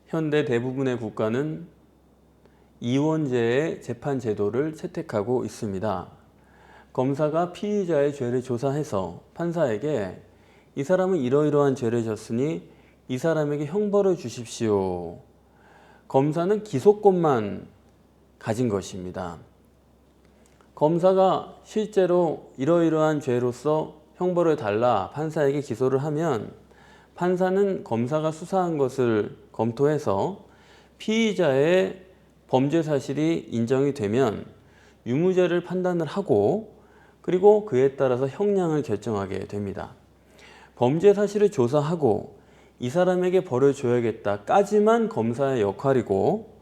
현대 대부분의 국가는 이원제의 재판 제도를 채택하고 있습니다. 검사가 피의자의 죄를 조사해서 판사에게 이 사람은 이러이러한 죄를 졌으니 이 사람에게 형벌을 주십시오. 검사는 기소권만 가진 것입니다. 검사가 실제로 이러이러한 죄로서 형벌을 달라 판사에게 기소를 하면 판사는 검사가 수사한 것을 검토해서 피의자의 범죄 사실이 인정이 되면 유무죄를 판단을 하고 그리고 그에 따라서 형량을 결정하게 됩니다. 범죄 사실을 조사하고 이 사람에게 벌을 줘야겠다까지만 검사의 역할이고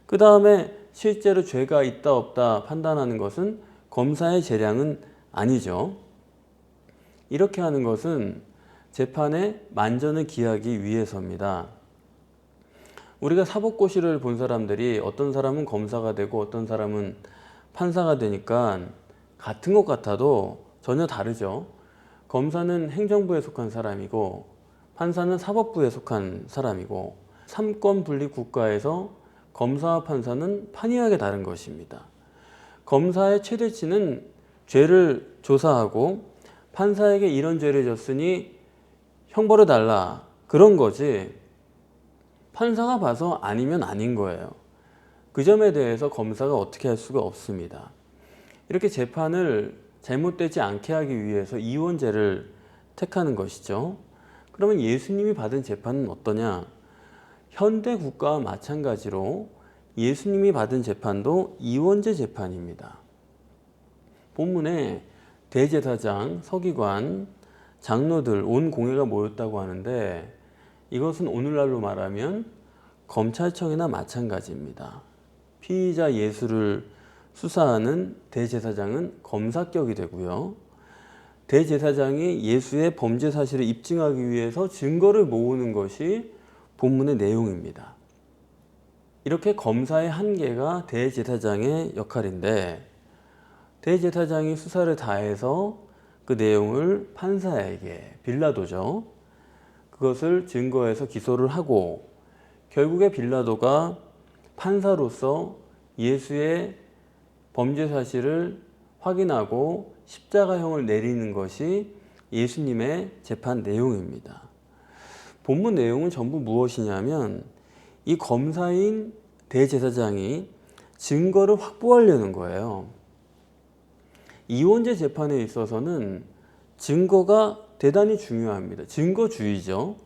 그 다음에 실제로 죄가 있다 없다 판단하는 것은 검사의 재량은 아니죠. 이렇게 하는 것은 재판의 만전을 기하기 위해서입니다. 우리가 사법고시를 본 사람들이 어떤 사람은 검사가 되고 어떤 사람은 판사가 되니까 같은 것 같아도 전혀 다르죠. 검사는 행정부에 속한 사람이고 판사는 사법부에 속한 사람이고 삼권 분립 국가에서 검사와 판사는 판이하게 다른 것입니다. 검사의 최대치는 죄를 조사하고 판사에게 이런 죄를 졌으니 형벌을 달라 그런 거지 판사가 봐서 아니면 아닌 거예요. 그 점에 대해서 검사가 어떻게 할 수가 없습니다. 이렇게 재판을 잘못되지 않게 하기 위해서 이원제를 택하는 것이죠. 그러면 예수님이 받은 재판은 어떠냐? 현대 국가와 마찬가지로 예수님이 받은 재판도 이원제 재판입니다. 본문에 대제사장, 서기관, 장로들, 온 공회가 모였다고 하는데 이것은 오늘날로 말하면 검찰청이나 마찬가지입니다. 피의자 예수를 수사하는 대제사장은 검사격이 되고요. 대제사장이 예수의 범죄 사실을 입증하기 위해서 증거를 모으는 것이 본문의 내용입니다. 이렇게 검사의 한계가 대제사장의 역할인데 대제사장이 수사를 다해서 그 내용을 판사에게 빌라도죠. 그것을 증거해서 기소를 하고 결국에 빌라도가 판사로서 예수의 범죄 사실을 확인하고 십자가형을 내리는 것이 예수님의 재판 내용입니다. 본문 내용은 전부 무엇이냐면 이 검사인 대제사장이 증거를 확보하려는 거예요. 이원제 재판에 있어서는 증거가 대단히 중요합니다. 증거주의죠.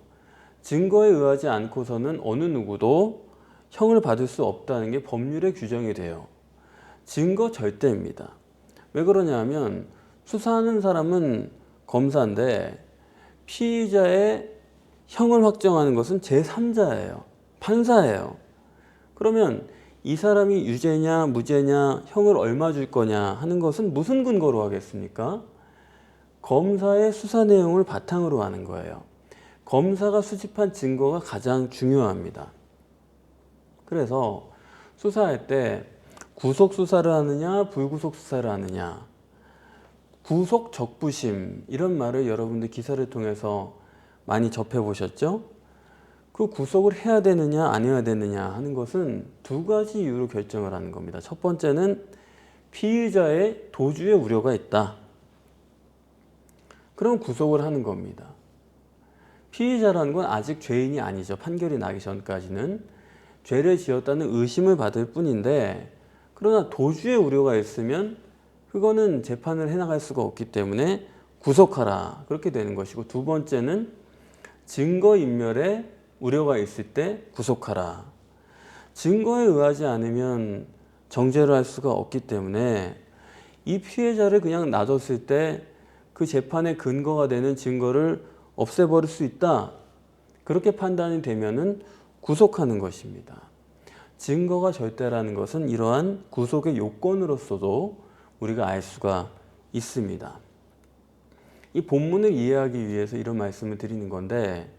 증거에 의하지 않고서는 어느 누구도 형을 받을 수 없다는 게 법률에 규정이 돼요. 증거 절대입니다. 왜 그러냐면 수사하는 사람은 검사인데 피의자의 형을 확정하는 것은 제3자예요. 판사예요. 그러면 이 사람이 유죄냐 무죄냐 형을 얼마 줄 거냐 하는 것은 무슨 근거로 하겠습니까? 검사의 수사 내용을 바탕으로 하는 거예요. 검사가 수집한 증거가 가장 중요합니다. 그래서 수사할 때 구속 수사를 하느냐 불구속 수사를 하느냐 구속 적부심 이런 말을 여러분들 기사를 통해서 많이 접해보셨죠? 그 구속을 해야 되느냐 안 해야 되느냐 하는 것은 두 가지 이유로 결정을 하는 겁니다. 첫 번째는 피의자의 도주의 우려가 있다. 그럼 구속을 하는 겁니다. 피의자라는 건 아직 죄인이 아니죠. 판결이 나기 전까지는 죄를 지었다는 의심을 받을 뿐인데 그러나 도주의 우려가 있으면 그거는 재판을 해나갈 수가 없기 때문에 구속하라 그렇게 되는 것이고 두 번째는 증거인멸에 우려가 있을 때 구속하라. 증거에 의하지 않으면 정죄를 할 수가 없기 때문에 이 피해자를 그냥 놔뒀을 때 그 재판의 근거가 되는 증거를 없애버릴 수 있다. 그렇게 판단이 되면은 구속하는 것입니다. 증거가 절대라는 것은 이러한 구속의 요건으로서도 우리가 알 수가 있습니다. 이 본문을 이해하기 위해서 이런 말씀을 드리는 건데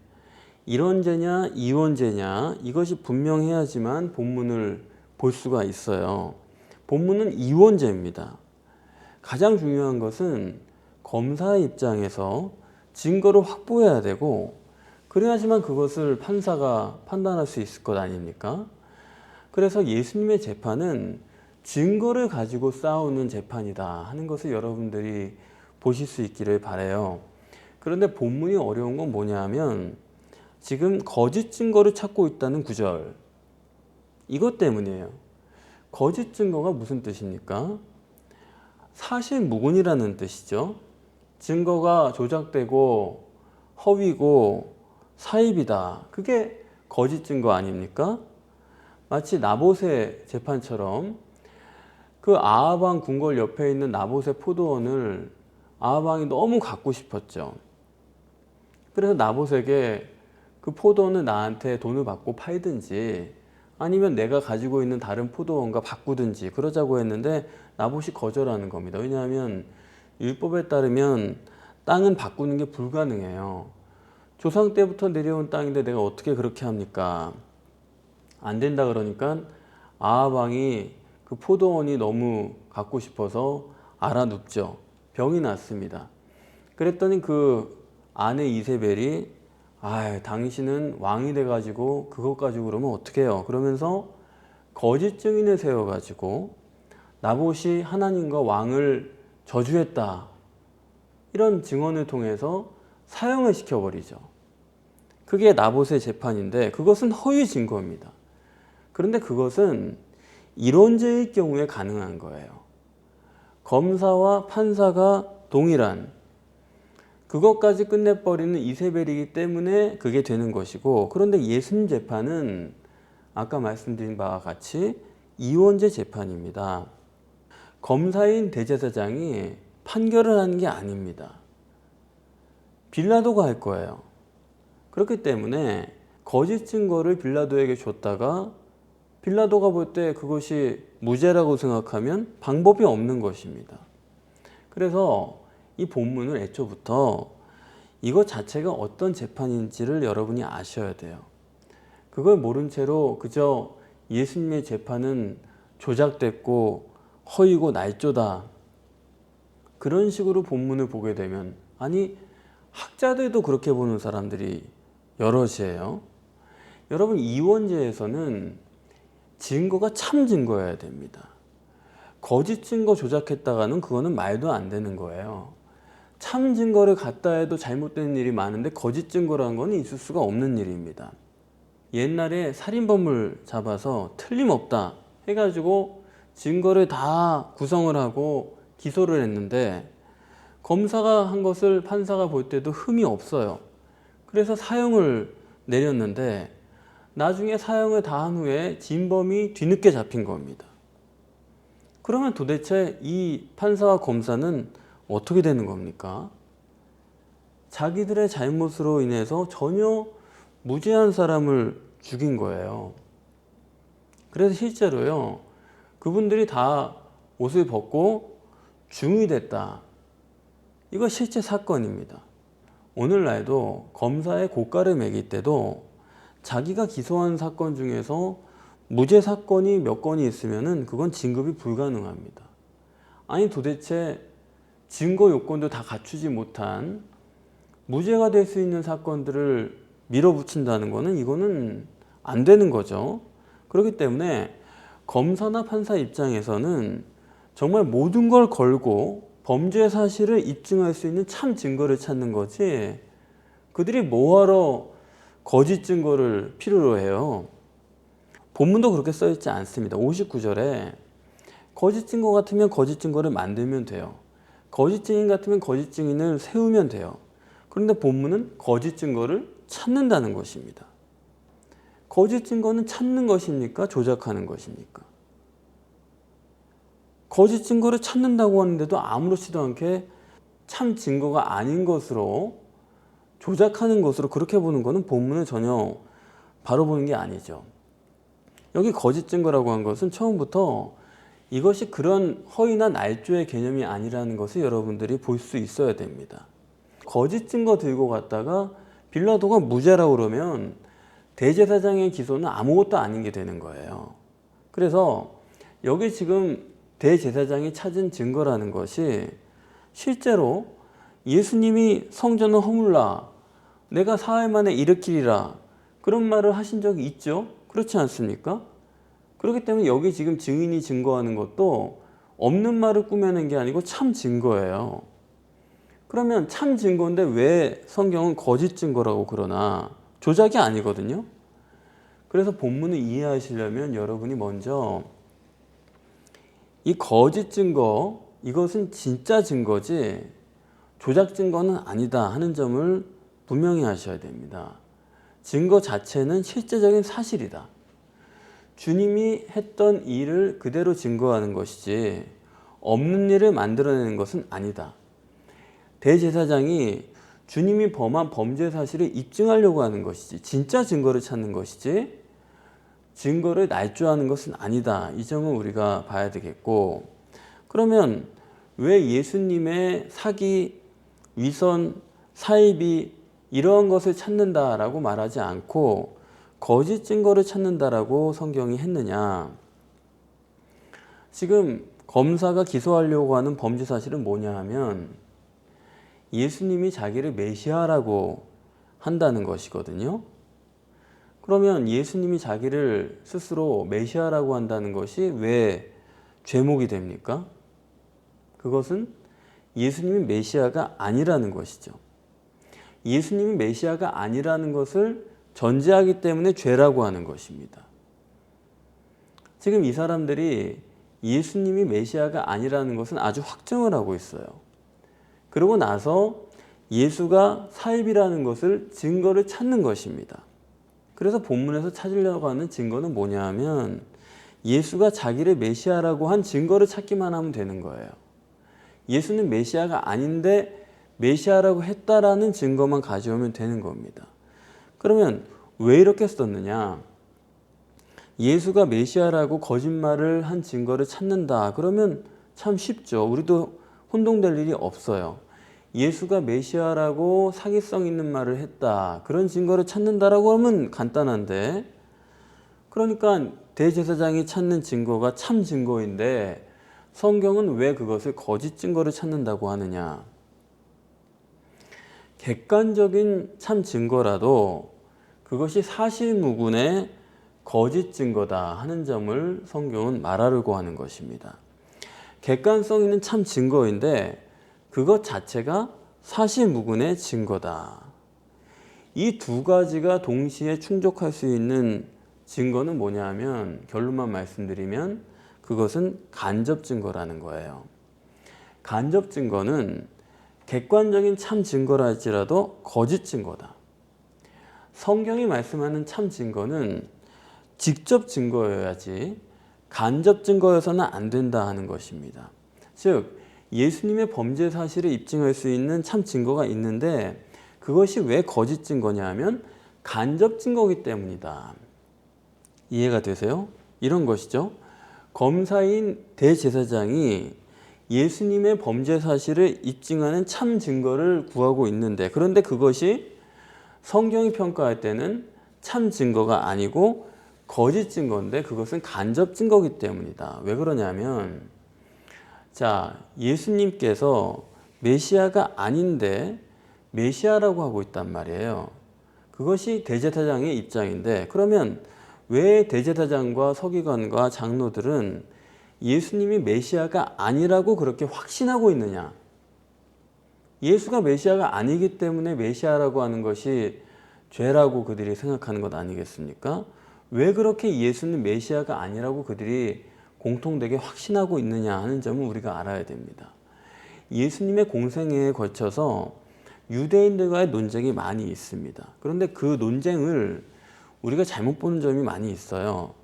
일원제냐 이원제냐 이것이 분명해야지만 본문을 볼 수가 있어요. 본문은 이원제입니다. 가장 중요한 것은 검사의 입장에서 증거를 확보해야 되고 그래야지만 그것을 판사가 판단할 수 있을 것 아닙니까? 그래서 예수님의 재판은 증거를 가지고 싸우는 재판이다 하는 것을 여러분들이 보실 수 있기를 바라요. 그런데 본문이 어려운 건 뭐냐면 지금 거짓 증거를 찾고 있다는 구절, 이것 때문이에요. 거짓 증거가 무슨 뜻입니까? 사실무근이라는 뜻이죠. 증거가 조작되고 허위고 사입이다. 그게 거짓 증거 아닙니까? 마치 나봇의 재판처럼 그 아하방 궁궐 옆에 있는 나봇의 포도원을 아하방이 너무 갖고 싶었죠. 그래서 나봇에게 그 포도원을 나한테 돈을 받고 팔든지 아니면 내가 가지고 있는 다른 포도원과 바꾸든지 그러자고 했는데 나봇이 거절하는 겁니다. 왜냐하면 율법에 따르면 땅은 바꾸는 게 불가능해요. 조상 때부터 내려온 땅인데 내가 어떻게 그렇게 합니까? 안 된다 그러니까 아하방이 그 포도원이 너무 갖고 싶어서 알아눕죠. 병이 났습니다. 그랬더니 그 아내 이세벨이 당신은 왕이 돼가지고 그것 가지고 그러면 어떡해요? 그러면서 거짓 증인을 세워가지고 나봇이 하나님과 왕을 저주했다. 이런 증언을 통해서 사형을 시켜버리죠. 그게 나봇의 재판인데 그것은 허위 증거입니다. 그런데 그것은 이론죄의 경우에 가능한 거예요. 검사와 판사가 동일한 그것까지 끝내버리는 이세벨이기 때문에 그게 되는 것이고, 그런데 예수님 재판은 아까 말씀드린 바와 같이 이원죄 재판입니다. 검사인 대제사장이 판결을 하는 게 아닙니다. 빌라도가 할 거예요. 그렇기 때문에 거짓 증거를 빌라도에게 줬다가 빌라도가 볼 때 그것이 무죄라고 생각하면 방법이 없는 것입니다. 그래서 이 본문을 애초부터 이것 자체가 어떤 재판인지를 여러분이 아셔야 돼요. 그걸 모른 채로 그저 예수님의 재판은 조작됐고 허위고 날조다, 그런 식으로 본문을 보게 되면, 아니 학자들도 그렇게 보는 사람들이 여럿이에요. 여러분, 이원죄에서는 증거가 참 증거여야 됩니다. 거짓 증거 조작했다가는 그거는 말도 안 되는 거예요. 참 증거를 갖다 해도 잘못된 일이 많은데 거짓 증거라는 건 있을 수가 없는 일입니다. 옛날에 살인범을 잡아서 틀림없다 해가지고 증거를 다 구성을 하고 기소를 했는데 검사가 한 것을 판사가 볼 때도 흠이 없어요. 그래서 사형을 내렸는데 나중에 사형을 다 한 후에 진범이 뒤늦게 잡힌 겁니다. 그러면 도대체 이 판사와 검사는 어떻게 되는 겁니까? 자기들의 잘못으로 인해서 전혀 무죄한 사람을 죽인 거예요. 그래서 실제로요, 그분들이 다 옷을 벗고 중이 됐다. 이거 실제 사건입니다. 오늘날도 검사의 고가를 매길 때도 자기가 기소한 사건 중에서 무죄 사건이 몇 건이 있으면은 그건 진급이 불가능합니다. 아니 도대체 증거 요건도 다 갖추지 못한 무죄가 될 수 있는 사건들을 밀어붙인다는 거는 이거는 안 되는 거죠. 그렇기 때문에 검사나 판사 입장에서는 정말 모든 걸 걸고 범죄 사실을 입증할 수 있는 참 증거를 찾는 거지, 그들이 뭐하러 거짓 증거를 필요로 해요. 본문도 그렇게 써있지 않습니다. 59절에 거짓 증거 같으면 거짓 증거를 만들면 돼요. 거짓 증인 같으면 거짓 증인을 세우면 돼요. 그런데 본문은 거짓 증거를 찾는다는 것입니다. 거짓 증거는 찾는 것입니까? 조작하는 것입니까? 거짓 증거를 찾는다고 하는데도 아무렇지도 않게 참 증거가 아닌 것으로 조작하는 것으로 그렇게 보는 것은 본문을 전혀 바로 보는 게 아니죠. 여기 거짓 증거라고 한 것은 처음부터 이것이 그런 허위나 날조의 개념이 아니라는 것을 여러분들이 볼 수 있어야 됩니다. 거짓 증거 들고 갔다가 빌라도가 무죄라고 그러면 대제사장의 기소는 아무것도 아닌 게 되는 거예요. 그래서 여기 지금 대제사장이 찾은 증거라는 것이 실제로 예수님이 성전을 허물라, 내가 사흘 만에 일으키리라. 그런 말을 하신 적이 있죠? 그렇지 않습니까? 그렇기 때문에 여기 지금 증인이 증거하는 것도 없는 말을 꾸며낸 게 아니고 참 증거예요. 그러면 참 증거인데 왜 성경은 거짓 증거라고 그러나? 조작이 아니거든요. 그래서 본문을 이해하시려면 여러분이 먼저 이 거짓 증거, 이것은 진짜 증거지 조작 증거는 아니다 하는 점을 분명히 하셔야 됩니다. 증거 자체는 실제적인 사실이다. 주님이 했던 일을 그대로 증거하는 것이지 없는 일을 만들어내는 것은 아니다. 대제사장이 주님이 범한 범죄 사실을 입증하려고 하는 것이지 진짜 증거를 찾는 것이지 증거를 날조하는 것은 아니다. 이 점을 우리가 봐야 되겠고, 그러면 왜 예수님의 사기, 위선, 사이비 이러한 것을 찾는다라고 말하지 않고 거짓 증거를 찾는다라고 성경이 했느냐? 지금 검사가 기소하려고 하는 범죄 사실은 뭐냐 하면 예수님이 자기를 메시아라고 한다는 것이거든요. 그러면 예수님이 자기를 스스로 메시아라고 한다는 것이 왜 죄목이 됩니까? 그것은 예수님이 메시아가 아니라는 것이죠. 예수님이 메시아가 아니라는 것을 전제하기 때문에 죄라고 하는 것입니다. 지금 이 사람들이 예수님이 메시아가 아니라는 것은 아주 확증을 하고 있어요. 그러고 나서 예수가 사입이라는 것을 증거를 찾는 것입니다. 그래서 본문에서 찾으려고 하는 증거는 뭐냐 하면 예수가 자기를 메시아라고 한 증거를 찾기만 하면 되는 거예요. 예수는 메시아가 아닌데 메시아라고 했다라는 증거만 가져오면 되는 겁니다. 그러면 왜 이렇게 썼느냐? 예수가 메시아라고 거짓말을 한 증거를 찾는다. 그러면 참 쉽죠. 우리도 혼동될 일이 없어요. 예수가 메시아라고 사기성 있는 말을 했다. 그런 증거를 찾는다라고 하면 간단한데, 그러니까 대제사장이 찾는 증거가 참 증거인데 성경은 왜 그것을 거짓 증거를 찾는다고 하느냐? 객관적인 참 증거라도 그것이 사실무근의 거짓 증거다 하는 점을 성경은 말하려고 하는 것입니다. 객관성 있는 참 증거인데 그것 자체가 사실무근의 증거다. 이 두 가지가 동시에 충족할 수 있는 증거는 뭐냐 하면 결론만 말씀드리면 그것은 간접 증거라는 거예요. 간접 증거는 객관적인 참 증거라 할지라도 거짓 증거다. 성경이 말씀하는 참 증거는 직접 증거여야지 간접 증거여서는 안 된다 하는 것입니다. 즉 예수님의 범죄 사실을 입증할 수 있는 참 증거가 있는데 그것이 왜 거짓 증거냐 하면 간접 증거이기 때문이다. 이해가 되세요? 이런 것이죠. 검사인 대제사장이 예수님의 범죄 사실을 입증하는 참 증거를 구하고 있는데 그런데 그것이 성경이 평가할 때는 참 증거가 아니고 거짓 증거인데 그것은 간접 증거이기 때문이다. 왜 그러냐면 자, 예수님께서 메시아가 아닌데 메시아라고 하고 있단 말이에요. 그것이 대제사장의 입장인데 그러면 왜 대제사장과 서기관과 장로들은 예수님이 메시아가 아니라고 그렇게 확신하고 있느냐? 예수가 메시아가 아니기 때문에 메시아라고 하는 것이 죄라고 그들이 생각하는 것 아니겠습니까? 왜 그렇게 예수는 메시아가 아니라고 그들이 공통되게 확신하고 있느냐 하는 점을 우리가 알아야 됩니다. 예수님의 공생애에 걸쳐서 유대인들과의 논쟁이 많이 있습니다. 그런데 그 논쟁을 우리가 잘못 보는 점이 많이 있어요.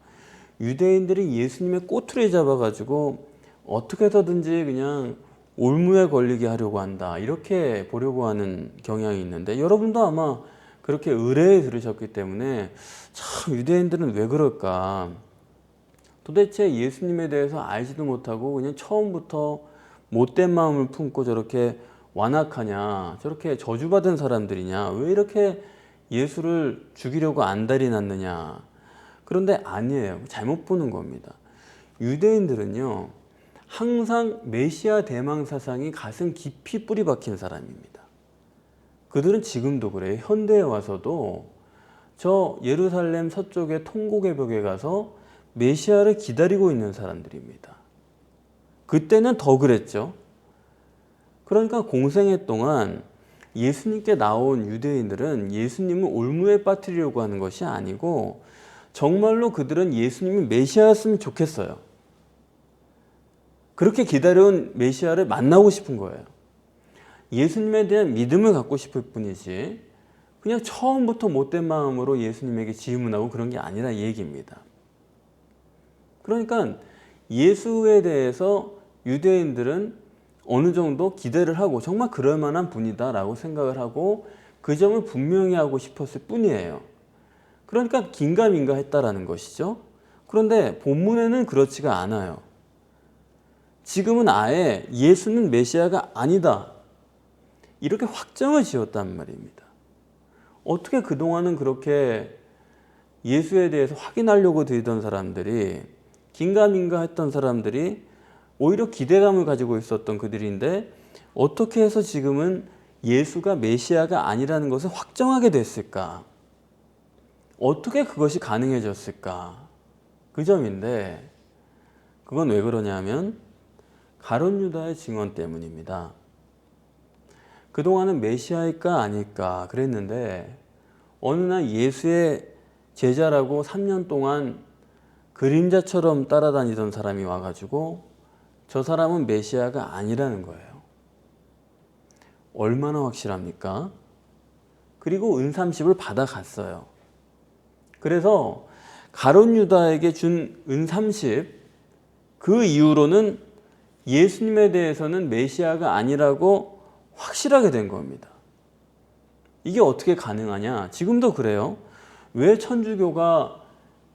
유대인들이 예수님의 꼬투리 잡아가지고 어떻게 해서든지 그냥 올무에 걸리게 하려고 한다. 이렇게 보려고 하는 경향이 있는데 여러분도 아마 그렇게 의뢰에 들으셨기 때문에 참 유대인들은 왜 그럴까? 도대체 예수님에 대해서 알지도 못하고 그냥 처음부터 못된 마음을 품고 저렇게 완악하냐, 저렇게 저주받은 사람들이냐, 왜 이렇게 예수를 죽이려고 안달이 났느냐. 그런데 아니에요. 잘못 보는 겁니다. 유대인들은요 항상 메시아 대망 사상이 가슴 깊이 뿌리 박힌 사람입니다. 그들은 지금도 그래요. 현대에 와서도 저 예루살렘 서쪽의 통곡의 벽에 가서 메시아를 기다리고 있는 사람들입니다. 그때는 더 그랬죠. 그러니까 공생애 동안 예수님께 나온 유대인들은 예수님을 올무에 빠뜨리려고 하는 것이 아니고 정말로 그들은 예수님이 메시아였으면 좋겠어요. 그렇게 기다려온 메시아를 만나고 싶은 거예요. 예수님에 대한 믿음을 갖고 싶을 뿐이지 그냥 처음부터 못된 마음으로 예수님에게 질문하고 그런 게 아니라 얘기입니다. 그러니까 예수에 대해서 유대인들은 어느 정도 기대를 하고 정말 그럴 만한 분이다 라고 생각을 하고 그 점을 분명히 하고 싶었을 뿐이에요. 그러니까 긴가민가 했다라는 것이죠. 그런데 본문에는 그렇지가 않아요. 지금은 아예 예수는 메시아가 아니다 이렇게 확정을 지었단 말입니다. 어떻게 그동안은 그렇게 예수에 대해서 확인하려고 들던 사람들이 긴가민가 했던 사람들이 오히려 기대감을 가지고 있었던 그들인데 어떻게 해서 지금은 예수가 메시아가 아니라는 것을 확정하게 됐을까? 어떻게 그것이 가능해졌을까? 그 점인데 그건 왜 그러냐면 가룟 유다의 증언 때문입니다. 그동안은 메시아일까 아닐까 그랬는데 어느 날 예수의 제자라고 3년 동안 그림자처럼 따라다니던 사람이 와가지고 저 사람은 메시아가 아니라는 거예요. 얼마나 확실합니까? 그리고 은30을 받아갔어요. 그래서 가룟 유다에게 준 은30 그 이후로는 예수님에 대해서는 메시아가 아니라고 확실하게 된 겁니다. 이게 어떻게 가능하냐? 지금도 그래요. 왜 천주교가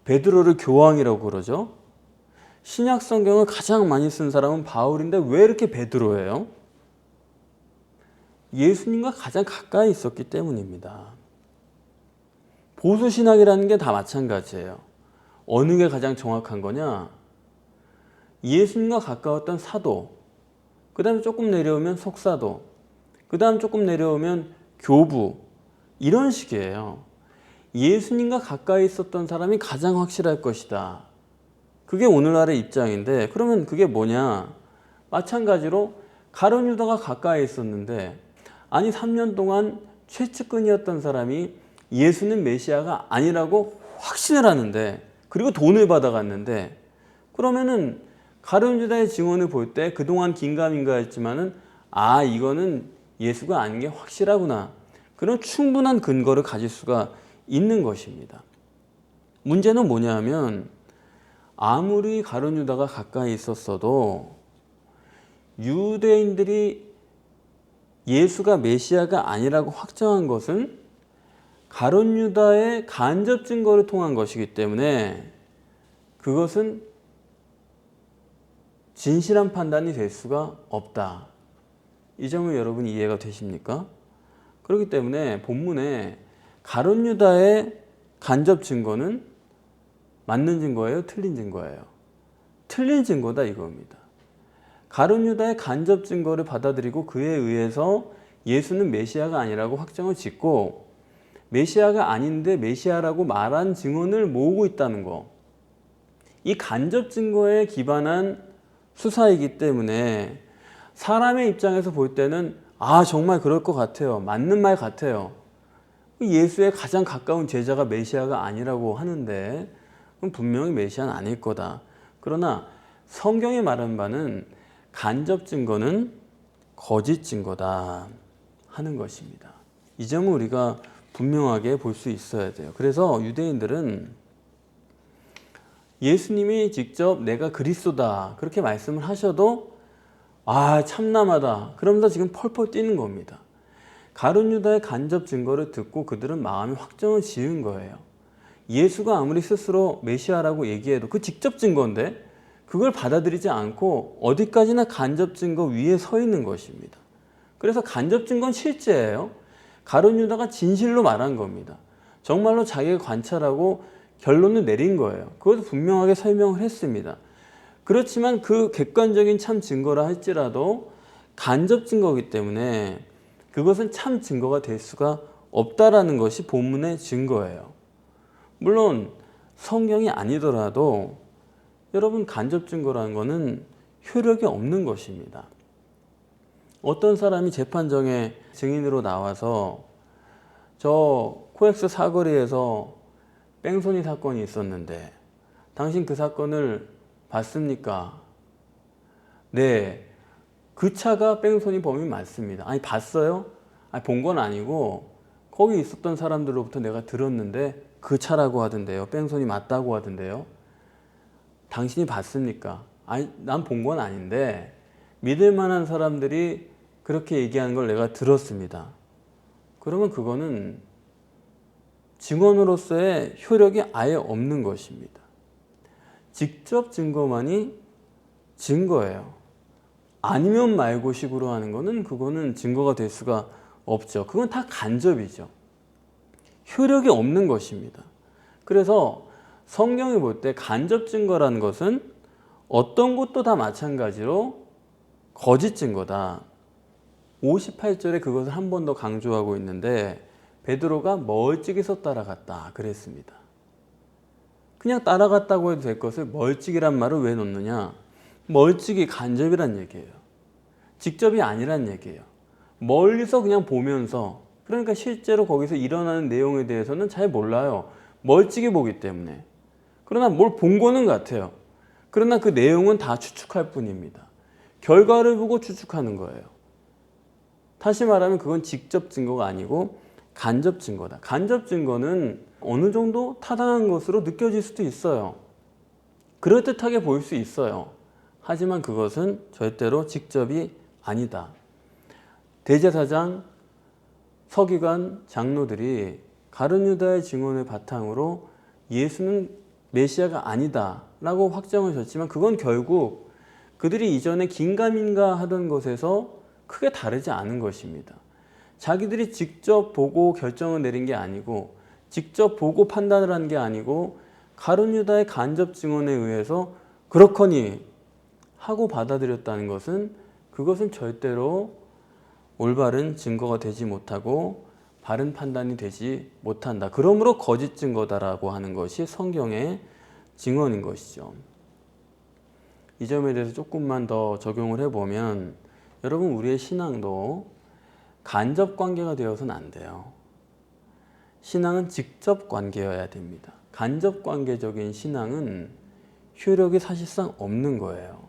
베드로를 교황이라고 그러죠? 신약 성경을 가장 많이 쓴 사람은 바울인데 왜 이렇게 베드로예요? 예수님과 가장 가까이 있었기 때문입니다. 보수신학이라는 게 다 마찬가지예요. 어느 게 가장 정확한 거냐? 예수님과 가까웠던 사도, 그 다음에 조금 내려오면 속사도, 그 다음 조금 내려오면 교부, 이런 식이에요. 예수님과 가까이 있었던 사람이 가장 확실할 것이다. 그게 오늘날의 입장인데 그러면 그게 뭐냐? 마찬가지로 가룟 유다가 가까이 있었는데 아니 3년 동안 최측근이었던 사람이 예수는 메시아가 아니라고 확신을 하는데 그리고 돈을 받아갔는데 그러면은 가룟 유다의 증언을 볼 때 그동안 긴가민가 했지만은 아 이거는 예수가 아닌 게 확실하구나. 그런 충분한 근거를 가질 수가 있는 것입니다. 문제는 뭐냐면 아무리 가룟 유다가 가까이 있었어도 유대인들이 예수가 메시아가 아니라고 확정한 것은 가룟 유다의 간접 증거를 통한 것이기 때문에 그것은 진실한 판단이 될 수가 없다. 이 점을 여러분 이해가 되십니까? 그렇기 때문에 본문에 가룟 유다의 간접 증거는 맞는 증거예요? 틀린 증거예요? 틀린 증거다 이겁니다. 가룟 유다의 간접 증거를 받아들이고 그에 의해서 예수는 메시아가 아니라고 확정을 짓고 메시아가 아닌데 메시아라고 말한 증언을 모으고 있다는 거. 이 간접 증거에 기반한 수사이기 때문에 사람의 입장에서 볼 때는 아 정말 그럴 것 같아요. 맞는 말 같아요. 예수의 가장 가까운 제자가 메시아가 아니라고 하는데 그럼 분명히 메시아는 아닐 거다. 그러나 성경이 말한 바는 간접 증거는 거짓 증거다 하는 것입니다. 이 점을 우리가 분명하게 볼 수 있어야 돼요. 그래서 유대인들은 예수님이 직접 내가 그리스도다 그렇게 말씀을 하셔도 아 참남하다 그러면서 지금 펄펄 뛰는 겁니다. 가룟 유다의 간접 증거를 듣고 그들은 마음이 확정을 지은 거예요. 예수가 아무리 스스로 메시아라고 얘기해도 그 직접 증거인데 그걸 받아들이지 않고 어디까지나 간접 증거 위에 서 있는 것입니다. 그래서 간접 증거는 실제예요. 가룟 유다가 진실로 말한 겁니다. 정말로 자기가 관찰하고 결론을 내린 거예요. 그것도 분명하게 설명을 했습니다. 그렇지만 그 객관적인 참 증거라 할지라도 간접 증거이기 때문에 그것은 참 증거가 될 수가 없다라는 것이 본문의 증거예요. 물론 성경이 아니더라도 여러분, 간접 증거라는 것은 효력이 없는 것입니다. 어떤 사람이 재판정에 증인으로 나와서 저 코엑스 사거리에서 뺑소니 사건이 있었는데 당신 그 사건을 봤습니까? 네, 그 차가 뺑소니 범인 맞습니다. 아니, 봤어요? 아니, 본 건 아니고 거기 있었던 사람들로부터 내가 들었는데 그 차라고 하던데요. 뺑소니 맞다고 하던데요. 당신이 봤습니까? 아니, 난 본 건 아닌데 믿을 만한 사람들이 그렇게 얘기하는 걸 내가 들었습니다. 그러면 그거는 증언으로서의 효력이 아예 없는 것입니다. 직접 증거만이 증거예요. 아니면 말고 식으로 하는 거는 그거는 증거가 될 수가 없죠. 그건 다 간접이죠. 효력이 없는 것입니다. 그래서 성경이 볼 때 간접 증거라는 것은 어떤 것도 다 마찬가지로 거짓 증거다. 58절에 그것을 한 번 더 강조하고 있는데 베드로가 멀찍이서 따라갔다 그랬습니다. 그냥 따라갔다고 해도 될 것을 멀찍이란 말을 왜 넣느냐? 멀찍이 간접이란 얘기예요. 직접이 아니란 얘기예요. 멀리서 그냥 보면서, 그러니까 실제로 거기서 일어나는 내용에 대해서는 잘 몰라요. 멀찍이 보기 때문에. 그러나 뭘 본 거는 같아요. 그러나 그 내용은 다 추측할 뿐입니다. 결과를 보고 추측하는 거예요. 다시 말하면 그건 직접 증거가 아니고 간접 증거다. 간접 증거는 어느 정도 타당한 것으로 느껴질 수도 있어요. 그럴듯하게 보일 수 있어요. 하지만 그것은 절대로 직접이 아니다. 대제사장, 서기관, 장로들이 가룟 유다의 증언을 바탕으로 예수는 메시아가 아니다 라고 확정을 졌지만 그건 결국 그들이 이전에 긴가민가 하던 것에서 크게 다르지 않은 것입니다. 자기들이 직접 보고 결정을 내린 게 아니고 직접 보고 판단을 한 게 아니고 가룟 유다의 간접 증언에 의해서 그렇거니 하고 받아들였다는 것은 그것은 절대로 올바른 증거가 되지 못하고 바른 판단이 되지 못한다. 그러므로 거짓 증거다라고 하는 것이 성경의 증언인 것이죠. 이 점에 대해서 조금만 더 적용을 해보면 여러분, 우리의 신앙도 간접 관계가 되어서는 안 돼요. 신앙은 직접 관계여야 됩니다. 간접 관계적인 신앙은 효력이 사실상 없는 거예요.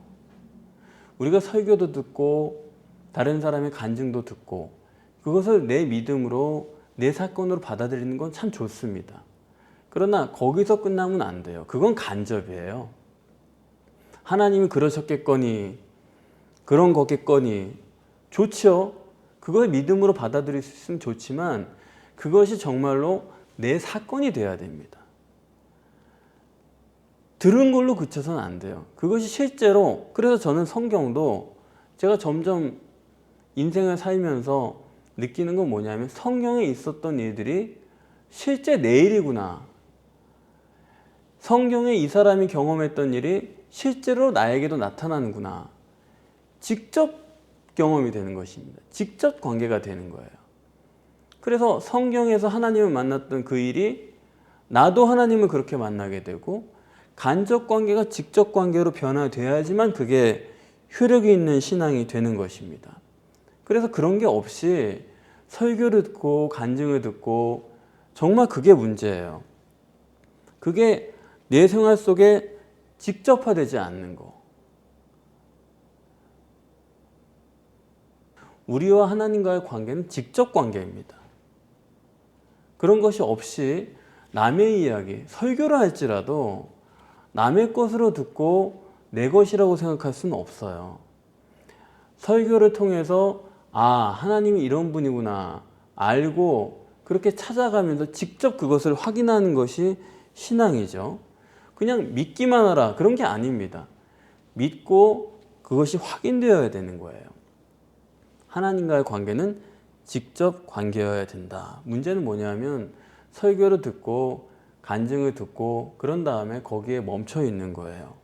우리가 설교도 듣고 다른 사람의 간증도 듣고 그것을 내 믿음으로 내 사건으로 받아들이는 건 참 좋습니다. 그러나 거기서 끝나면 안 돼요. 그건 간접이에요. 하나님이 그러셨겠거니 그런 거겠거니 좋죠. 그걸 믿음으로 받아들일 수 있으면 좋지만 그것이 정말로 내 사건이 돼야 됩니다. 들은 걸로 그쳐서는 안 돼요. 그것이 실제로, 그래서 저는 성경도 제가 점점 인생을 살면서 느끼는 건 뭐냐면 성경에 있었던 일들이 실제 내 일이구나. 성경에 이 사람이 경험했던 일이 실제로 나에게도 나타나는구나. 직접 경험이 되는 것입니다. 직접 관계가 되는 거예요. 그래서 성경에서 하나님을 만났던 그 일이 나도 하나님을 그렇게 만나게 되고 간접 관계가 직접 관계로 변화돼야지만 그게 효력이 있는 신앙이 되는 것입니다. 그래서 그런 게 없이 설교를 듣고 간증을 듣고 정말 그게 문제예요. 그게 내 생활 속에 직접화되지 않는 거. 우리와 하나님과의 관계는 직접 관계입니다. 그런 것이 없이 남의 이야기, 설교를 할지라도 남의 것으로 듣고 내 것이라고 생각할 수는 없어요. 설교를 통해서 하나님이 이런 분이구나 알고 그렇게 찾아가면서 직접 그것을 확인하는 것이 신앙이죠. 그냥 믿기만 하라 그런 게 아닙니다. 믿고 그것이 확인되어야 되는 거예요. 하나님과의 관계는 직접 관계여야 된다. 문제는 뭐냐면 설교를 듣고 간증을 듣고 그런 다음에 거기에 멈춰 있는 거예요.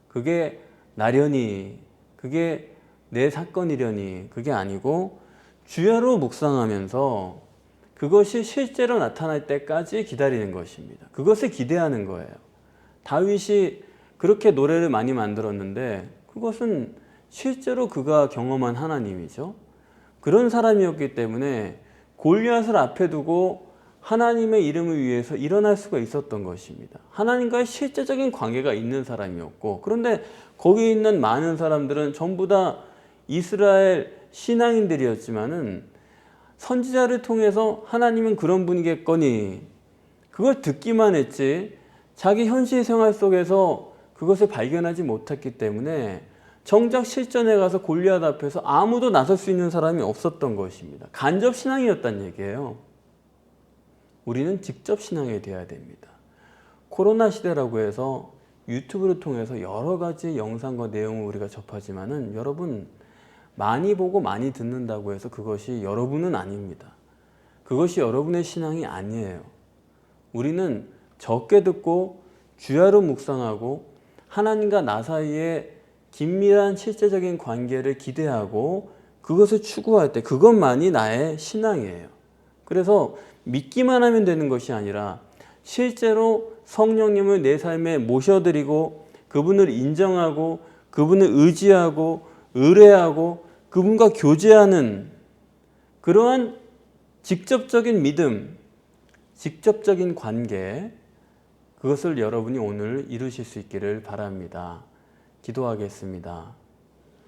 그게 나려니, 그게 내 사건이려니 그게 아니고 주야로 묵상하면서 그것이 실제로 나타날 때까지 기다리는 것입니다. 그것을 기대하는 거예요. 다윗이 그렇게 노래를 많이 만들었는데 그것은 실제로 그가 경험한 하나님이죠. 그런 사람이었기 때문에 골리앗을 앞에 두고 하나님의 이름을 위해서 일어날 수가 있었던 것입니다. 하나님과의 실제적인 관계가 있는 사람이었고, 그런데 거기 있는 많은 사람들은 전부 다 이스라엘 신앙인들이었지만은 선지자를 통해서 하나님은 그런 분이겠거니 그걸 듣기만 했지 자기 현실 생활 속에서 그것을 발견하지 못했기 때문에 정작 실전에 가서 골리앗 앞에서 아무도 나설 수 있는 사람이 없었던 것입니다. 간접 신앙이었단 얘기예요. 우리는 직접 신앙이 되어야 됩니다. 코로나 시대라고 해서 유튜브를 통해서 여러 가지 영상과 내용을 우리가 접하지만은 여러분 많이 보고 많이 듣는다고 해서 그것이 여러분은 아닙니다. 그것이 여러분의 신앙이 아니에요. 우리는 적게 듣고 주야로 묵상하고 하나님과 나 사이에 긴밀한 실제적인 관계를 기대하고 그것을 추구할 때 그것만이 나의 신앙이에요. 그래서 믿기만 하면 되는 것이 아니라 실제로 성령님을 내 삶에 모셔드리고 그분을 인정하고 그분을 의지하고 의뢰하고 그분과 교제하는 그러한 직접적인 믿음, 직접적인 관계, 그것을 여러분이 오늘 이루실 수 있기를 바랍니다. 기도하겠습니다.